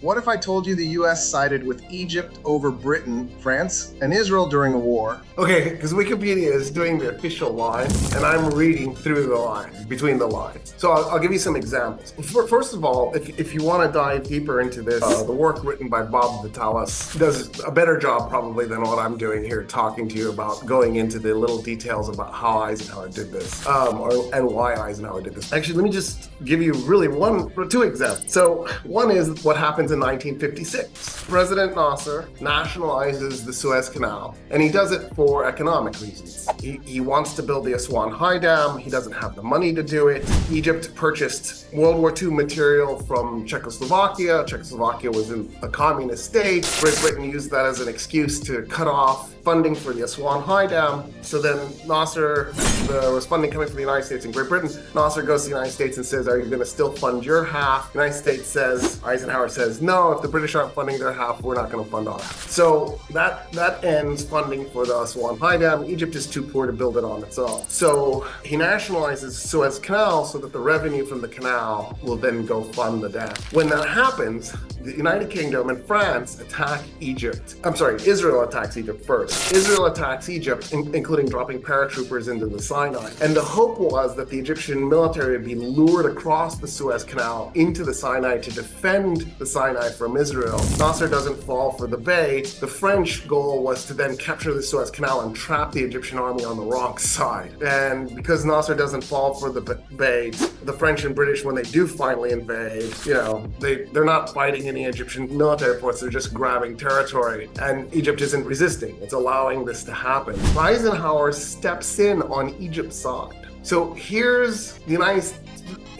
What if I told you the US sided with Egypt over Britain, France, and Israel during a war? Okay, because Wikipedia is doing the official line, and I'm reading through the lines, between the lines. So I'll give you some examples. First of all, if you want to dive deeper into this, the work written by Bob Vitalis does a better job probably than what I'm doing here, talking to you about going into the little details about how Eisenhower did this, and why Eisenhower did this. Actually, let me just give you really two examples. So one is what happens in 1956. President Nasser nationalizes the Suez Canal, and he does it for economic reasons. He wants to build the Aswan High Dam. He doesn't have the money to do it. Egypt purchased World War II material from Czechoslovakia. Czechoslovakia was in a communist state. Great Britain used that as an excuse to cut off funding for the Aswan High Dam. So then Nasser, there was funding coming from the United States and Great Britain. Nasser goes to the United States and says, are you going to still fund your half? The United States says, Eisenhower says, no, if the British aren't funding their half, we're not going to fund our half. So that ends funding for the Aswan High Dam. Egypt is too poor to build it on its own. So he nationalizes Suez Canal so that the revenue from the canal will then go fund the dam. When that happens, the United Kingdom and France attack Egypt. Israel attacks Egypt first. Israel attacks Egypt, including dropping paratroopers into the Sinai. And the hope was that the Egyptian military would be lured across the Suez Canal into the Sinai to defend the Sinai from Israel. Nasser doesn't fall for the bait. The French goal was to then capture the Suez Canal and trap the Egyptian army on the wrong side. And because Nasser doesn't fall for the bait, the French and British, when they do finally invade, they're not fighting any Egyptian military force, they're just grabbing territory. And Egypt isn't resisting. It's allowing this to happen. Eisenhower steps in on Egypt's side. So here's the United States,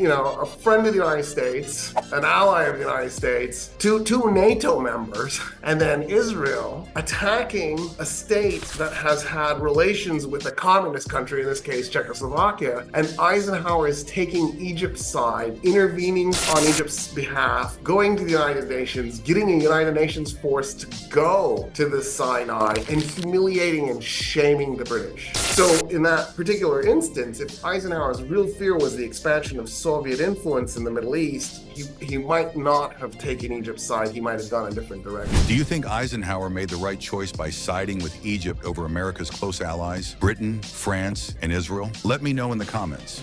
a friend of the United States, an ally of the United States, two NATO members, and then Israel attacking a state that has had relations with a communist country, in this case Czechoslovakia, and Eisenhower is taking Egypt's side, intervening on Egypt's behalf, going to the United Nations, getting a United Nations force to go to the Sinai, and humiliating and shaming the British. So in that particular instance, if Eisenhower's real fear was the expansion of Soviet influence in the Middle East, he might not have taken Egypt's side. He might have gone a different direction. Do you think Eisenhower made the right choice by siding with Egypt over America's close allies, Britain, France, and Israel? Let me know in the comments.